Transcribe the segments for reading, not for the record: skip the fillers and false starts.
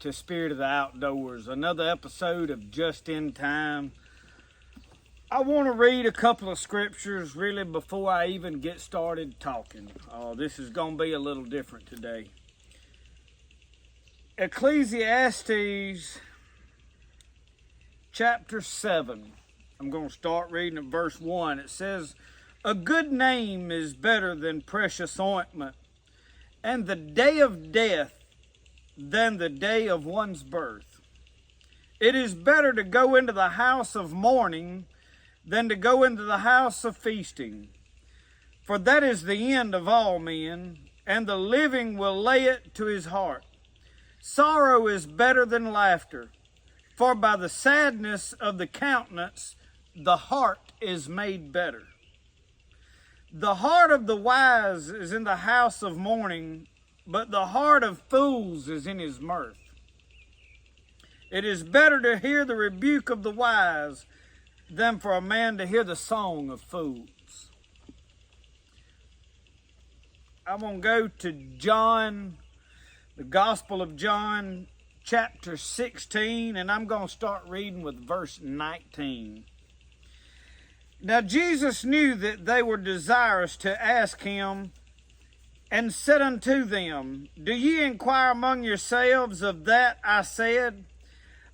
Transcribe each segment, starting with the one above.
to Spirit of the Outdoors, another episode of Just in Time. I want to read a couple of scriptures really before I even get started talking. This is going to be a little different today. Ecclesiastes chapter 7. I'm going to start reading at verse 1. It says, "A good name is better than precious ointment, and the day of death than the day of one's birth. It is better to go into the house of mourning than to go into the house of feasting. For that is the end of all men, and the living will lay it to his heart. Sorrow is better than laughter, for by the sadness of the countenance the heart is made better. The heart of the wise is in the house of mourning, but the heart of fools is in his mirth. It is better to hear the rebuke of the wise than for a man to hear the song of fools." I'm going to go to John, the Gospel of John, chapter 16, and I'm going to start reading with verse 19. "Now Jesus knew that they were desirous to ask him, and said unto them, Do ye inquire among yourselves of that I said?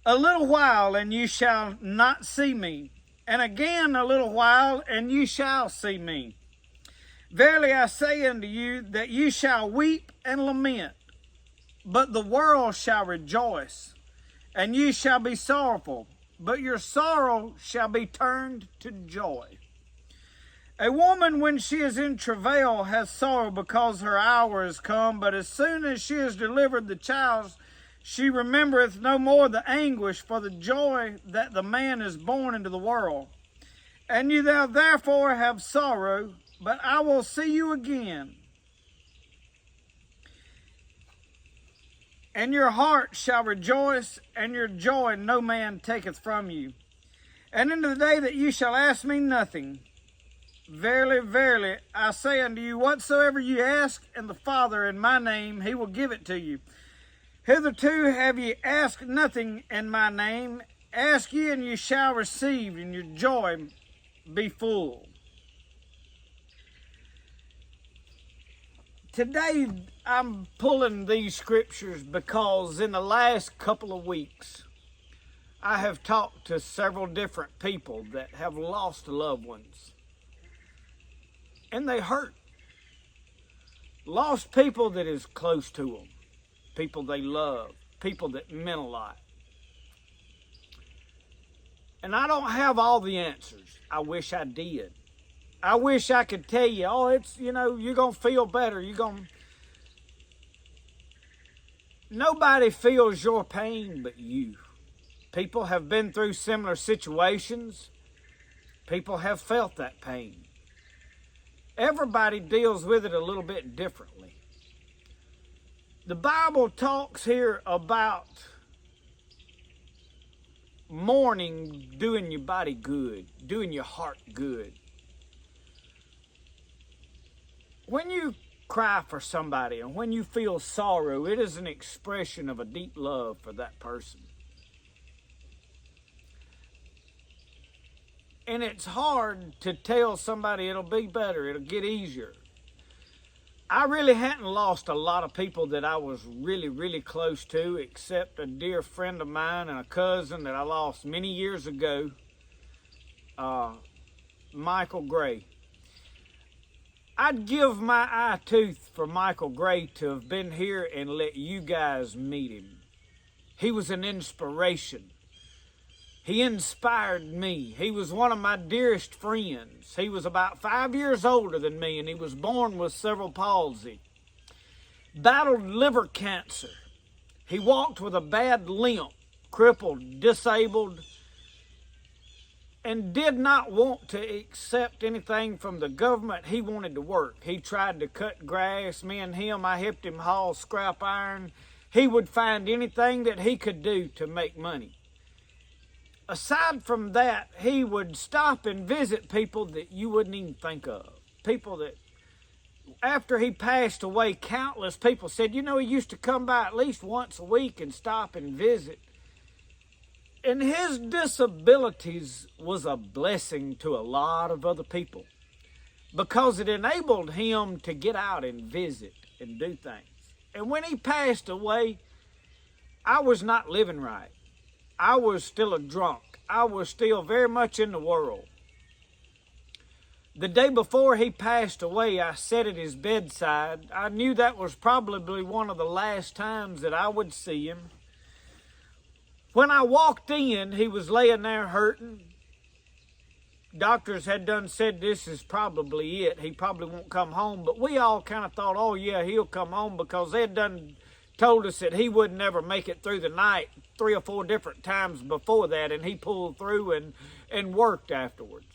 A little while, and ye shall not see me, and again a little while, and ye shall see me. Verily I say unto you, that ye shall weep and lament, but the world shall rejoice, and ye shall be sorrowful, but your sorrow shall be turned to joy. A woman, when she is in travail, has sorrow because her hour is come, but as soon as she has delivered the child, she remembereth no more the anguish for the joy that the man is born into the world. And you thou therefore have sorrow, but I will see you again, and your heart shall rejoice, and your joy no man taketh from you. And in the day that you shall ask me nothing, verily, verily, I say unto you, whatsoever you ask in the Father in my name, he will give it to you. Hitherto have ye asked nothing in my name. Ask ye, and ye shall receive, and your joy be full." Today, I'm pulling these scriptures because in the last couple of weeks, I have talked to several different people that have lost loved ones. And they hurt. Lost people that is close to them. People they love. People that meant a lot. And I don't have all the answers. I wish I did. I wish I could tell you, you're going to feel better. Nobody feels your pain but you. People have been through similar situations. People have felt that pain. Everybody deals with it a little bit differently. The Bible talks here about mourning doing your body good, doing your heart good. When you cry for somebody and when you feel sorrow, it is an expression of a deep love for that person. And it's hard to tell somebody it'll be better, it'll get easier. I really hadn't lost a lot of people that I was really, really close to, except a dear friend of mine and a cousin that I lost many years ago, Michael Gray. I'd give my eye tooth for Michael Gray to have been here and let you guys meet him. He was an inspiration. He inspired me. He was one of my dearest friends. He was about 5 years older than me, and he was born with cerebral palsy. Battled liver cancer. He walked with a bad limp, crippled, disabled, and did not want to accept anything from the government. He wanted to work. He tried to cut grass. Me and him, I helped him haul scrap iron. He would find anything that he could do to make money. Aside from that, he would stop and visit people that you wouldn't even think of. People that after he passed away, countless people said, you know, he used to come by at least once a week and stop and visit. And his disabilities was a blessing to a lot of other people because it enabled him to get out and visit and do things. And when he passed away, I was not living right. I was still a drunk. I was still very much in the world. The day before he passed away, I sat at his bedside. I knew that was probably one of the last times that I would see him. When I walked in, he was laying there hurting. Doctors had done said this is probably it. He probably won't come home. But we all kind of thought, oh yeah, he'll come home, because they had done told us that he would never make it through the night 3 or 4 different times before that, and he pulled through and worked afterwards.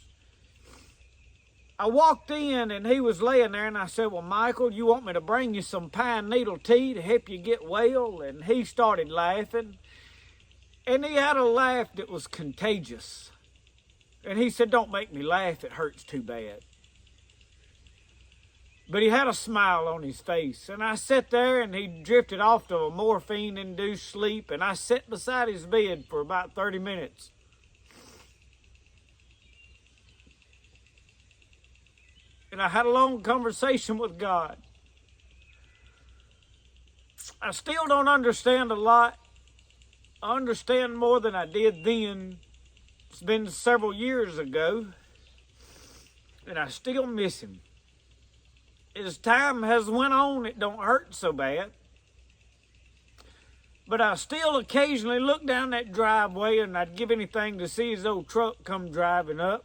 I walked in and he was laying there, and I said, well, Michael, you want me to bring you some pine needle tea to help you get well? And he started laughing, and he had a laugh that was contagious. And he said, don't make me laugh, it hurts too bad. But he had a smile on his face, and I sat there, and he drifted off to a morphine-induced sleep, and I sat beside his bed for about 30 minutes. And I had a long conversation with God. I still don't understand a lot. I understand more than I did then. It's been several years ago, and I still miss him. As time has went on, it don't hurt so bad. But I still occasionally look down that driveway, and I'd give anything to see his old truck come driving up.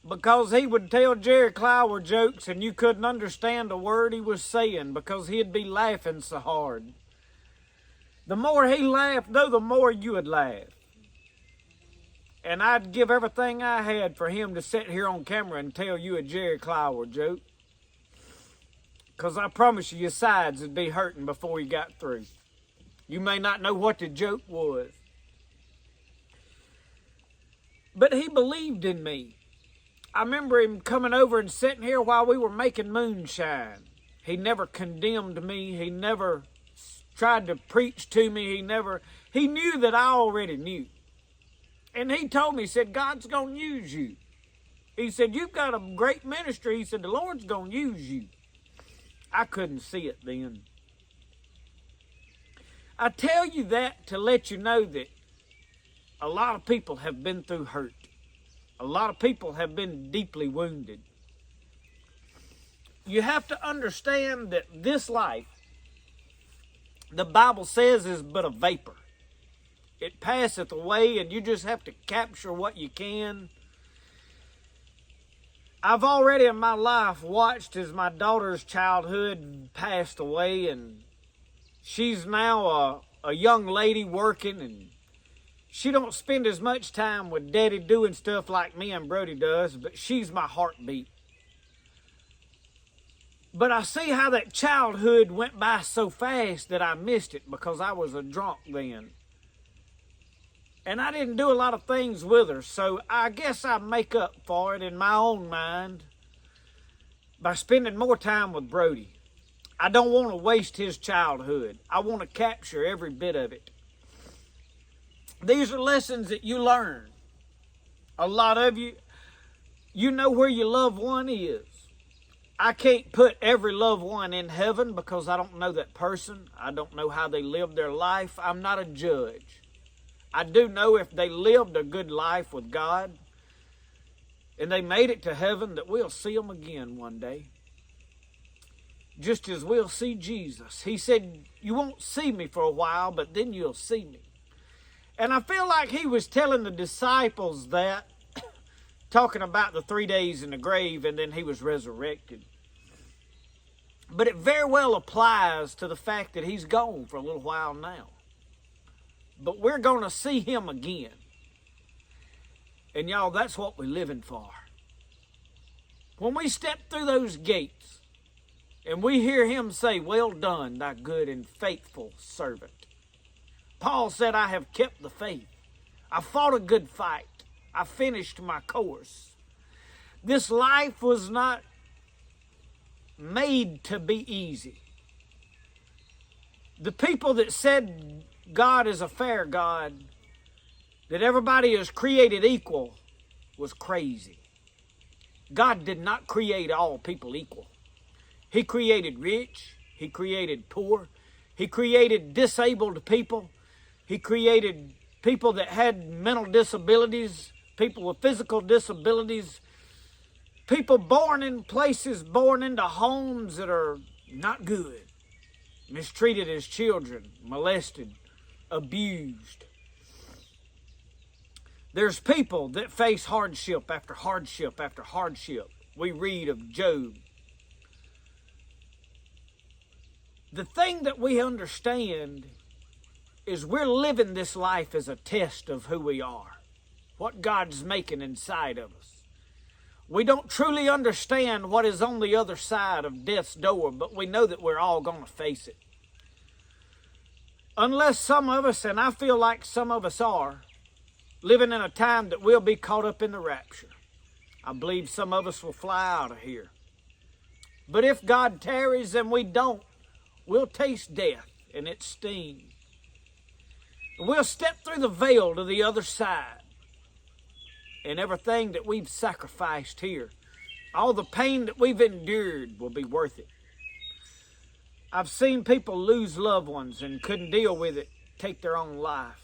Because he would tell Jerry Clower jokes, and you couldn't understand a word he was saying because he'd be laughing so hard. The more he laughed, though, the more you would laugh. And I'd give everything I had for him to sit here on camera and tell you a Jerry Clower joke. Because I promise you, your sides would be hurting before you got through. You may not know what the joke was. But he believed in me. I remember him coming over and sitting here while we were making moonshine. He never condemned me. He never tried to preach to me. He knew that I already knew. And he told me, he said, God's going to use you. He said, you've got a great ministry. He said, the Lord's going to use you. I couldn't see it then. I tell you that to let you know that a lot of people have been through hurt. A lot of people have been deeply wounded. You have to understand that this life, the Bible says, is but a vapor. It passeth away, and you just have to capture what you can. I've already in my life watched as my daughter's childhood passed away, and she's now a young lady working, and she don't spend as much time with Daddy doing stuff like me and Brody does, but she's my heartbeat. But I see how that childhood went by so fast that I missed it because I was a drunk then. And I didn't do a lot of things with her, so I guess I make up for it in my own mind by spending more time with Brody. I don't want to waste his childhood. I want to capture every bit of it. These are lessons that you learn. A lot of you, you know where your loved one is. I can't put every loved one in heaven because I don't know that person. I don't know how they lived their life. I'm not a judge. I do know if they lived a good life with God and they made it to heaven, that we'll see them again one day. Just as we'll see Jesus. He said, you won't see me for a while, but then you'll see me. And I feel like he was telling the disciples that, talking about the 3 days in the grave, and then he was resurrected. But it very well applies to the fact that he's gone for a little while now. But we're going to see him again. And y'all, that's what we're living for. When we step through those gates, and we hear him say, well done, thy good and faithful servant. Paul said, I have kept the faith. I fought a good fight. I finished my course. This life was not made to be easy. The people that said God is a fair God, that everybody is created equal, was crazy. God did not create all people equal. He created rich. He created poor. He created disabled people. He created people that had mental disabilities, people with physical disabilities, people born in places, born into homes that are not good, mistreated as children, molested, abused. There's people that face hardship after hardship after hardship. We read of Job. The thing that we understand is we're living this life as a test of who we are, what God's making inside of us. We don't truly understand what is on the other side of death's door, but we know that we're all going to face it. Unless some of us, and I feel like some of us are, living in a time that we'll be caught up in the rapture. I believe some of us will fly out of here. But if God tarries and we don't, we'll taste death and its sting. We'll step through the veil to the other side. And everything that we've sacrificed here, all the pain that we've endured, will be worth it. I've seen people lose loved ones and couldn't deal with it, take their own life.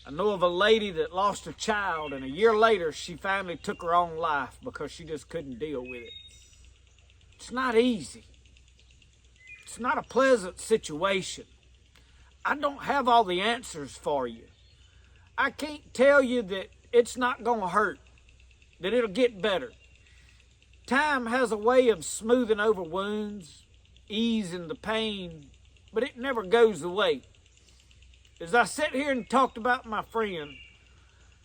I know of a lady that lost a child, and a year later she finally took her own life because she just couldn't deal with it. It's not easy. It's not a pleasant situation. I don't have all the answers for you. I can't tell you that it's not going to hurt, that it'll get better. Time has a way of smoothing over wounds, easing the pain, but it never goes away. As I sit here and talked about my friend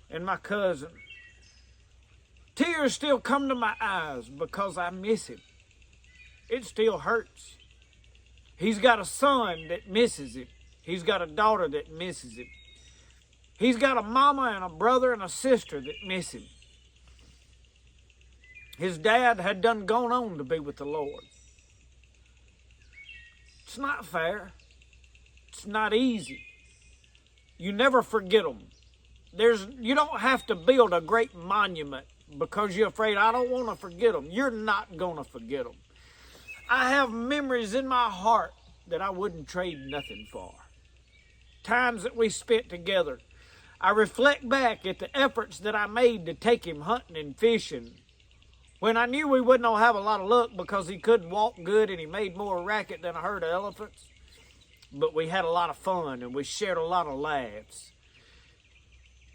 and my cousin, tears still come to my eyes because I miss him. It still hurts. He's got a son that misses him. He's got a daughter that misses him. He's got a mama and a brother and a sister that miss him. His dad had done gone on to be with the Lord. It's not fair. It's not easy. You never forget them. You don't have to build a great monument because you're afraid, I don't want to forget them. You're not going to forget them. I have memories in my heart that I wouldn't trade nothing for. Times that we spent together. I reflect back at the efforts that I made to take him hunting and fishing when I knew we wouldn't have a lot of luck because he couldn't walk good and he made more racket than a herd of elephants. But we had a lot of fun and we shared a lot of laughs.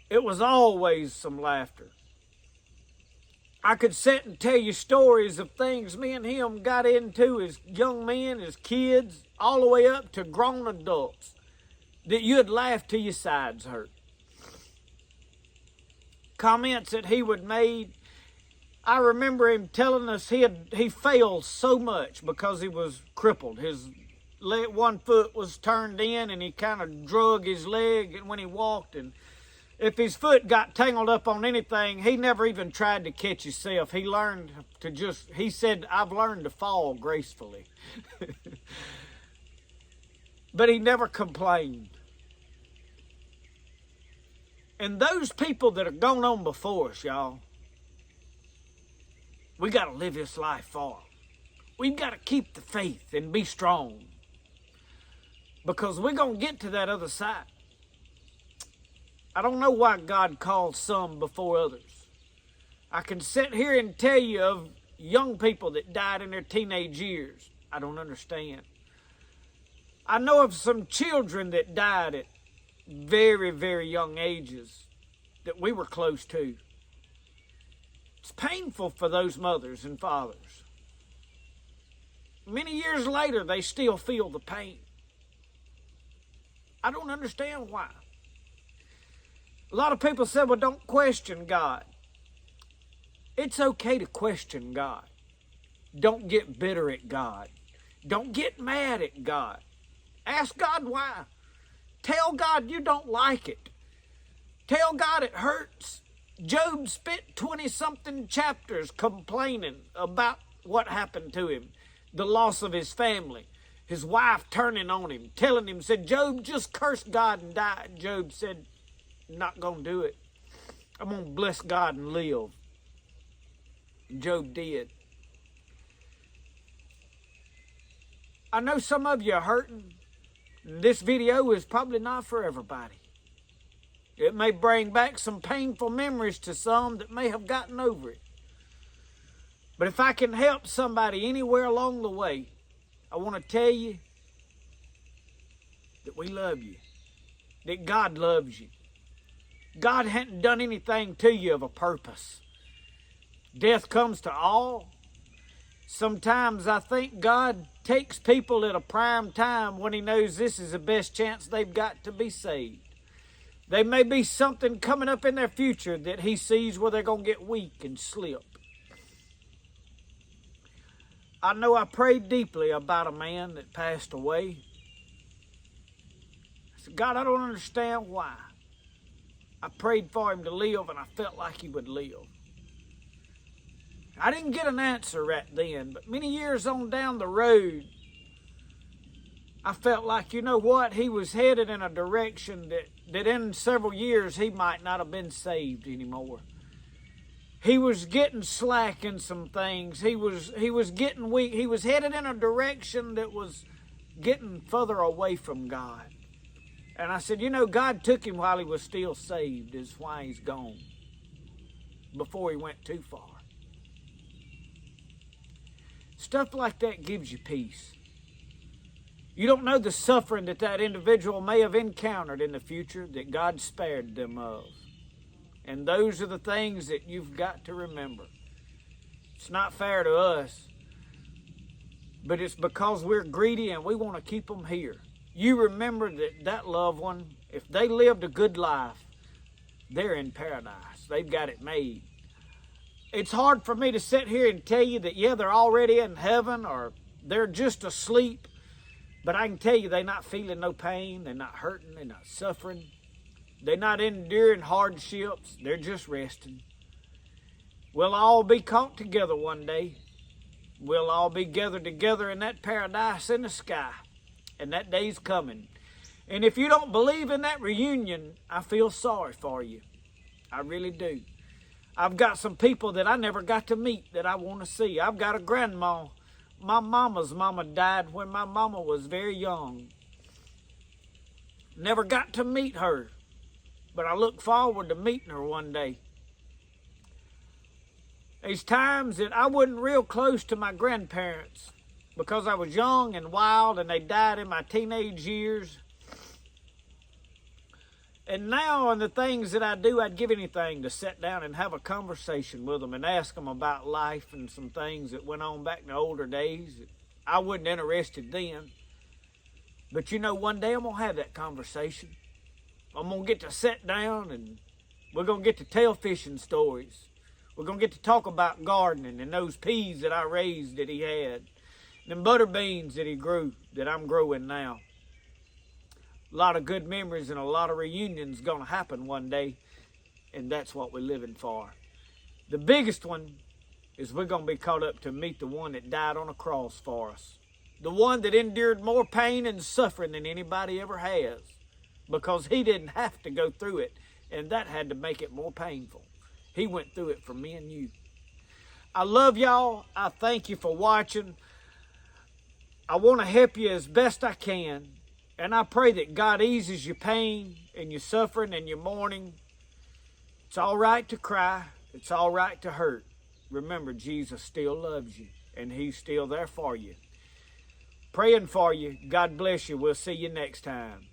It was always some laughter. I could sit and tell you stories of things me and him got into as young men, as kids, all the way up to grown adults, that you'd laugh till your sides hurt. Comments that he would made. I remember him telling us he failed so much because he was crippled. His one foot was turned in and he kind of drug his leg when he walked, and if his foot got tangled up on anything, he never even tried to catch himself. He learned to he said, I've learned to fall gracefully. But he never complained. And those people that are going on before us, y'all, we got to live this life for them. We've got to keep the faith and be strong, because we're going to get to that other side. I don't know why God calls some before others. I can sit here and tell you of young people that died in their teenage years. I don't understand. I know of some children that died at very, very young ages that we were close to. It's painful for those mothers and fathers. Many years later, they still feel the pain. I don't understand why. A lot of people say, well, don't question God. It's okay to question God. Don't get bitter at God. Don't get mad at God. Ask God why. Tell God you don't like it. Tell God it hurts. Job spent 20-something chapters complaining about what happened to him, the loss of his family, his wife turning on him, telling him, said, Job, just curse God and die. Job said, not going to do it. I'm going to bless God and live. Job did. I know some of you are hurting. This video is probably not for everybody. It may bring back some painful memories to some that may have gotten over it. But if I can help somebody anywhere along the way, I want to tell you that we love you, that God loves you. God hadn't done anything to you of a purpose. Death comes to all. Sometimes I think God takes people at a prime time when He knows this is the best chance they've got to be saved. There may be something coming up in their future that He sees where they're going to get weak and slip. I know I prayed deeply about a man that passed away. I said, God, I don't understand why. I prayed for him to live, and I felt like he would live. I didn't get an answer right then, but many years on down the road, I felt like, you know what, he was headed in a direction that in several years he might not have been saved anymore. He was getting slack in some things. He was getting weak. He was headed in a direction that was getting further away from God. And I said, you know, God took him while he was still saved, is why he's gone, before he went too far. Stuff like that gives you peace. You don't know the suffering that individual may have encountered in the future that God spared them of. And those are the things that you've got to remember. It's not fair to us, but it's because we're greedy and we want to keep them here. You remember that loved one, if they lived a good life, they're in paradise. They've got it made. It's hard for me to sit here and tell you that, yeah, they're already in heaven or they're just asleep. But I can tell you they're not feeling no pain. They're not hurting. They're not suffering. They're not enduring hardships. They're just resting. We'll all be caught together one day. We'll all be gathered together in that paradise in the sky. And that day's coming. And if you don't believe in that reunion, I feel sorry for you. I really do. I've got some people that I never got to meet that I want to see. I've got a grandma. My mama's mama died when my mama was very young. Never got to meet her, but I look forward to meeting her one day. There's times that I wasn't real close to my grandparents because I was young and wild and they died in my teenage years. And now in the things that I do, I'd give anything to sit down and have a conversation with them and ask them about life and some things that went on back in the older days. I wasn't interested then. But you know, one day I'm going to have that conversation. I'm going to get to sit down and we're going to get to tell fishing stories. We're going to get to talk about gardening and those peas that I raised that he had. Them butter beans that he grew that I'm growing now. A lot of good memories and a lot of reunions going to happen one day, and that's what we're living for. The biggest one is we're going to be caught up to meet the one that died on a cross for us. The one that endured more pain and suffering than anybody ever has, because he didn't have to go through it, and that had to make it more painful. He went through it for me and you. I love y'all. I thank you for watching. I want to help you as best I can. And I pray that God eases your pain and your suffering and your mourning. It's all right to cry. It's all right to hurt. Remember, Jesus still loves you, and he's still there for you. Praying for you. God bless you. We'll see you next time.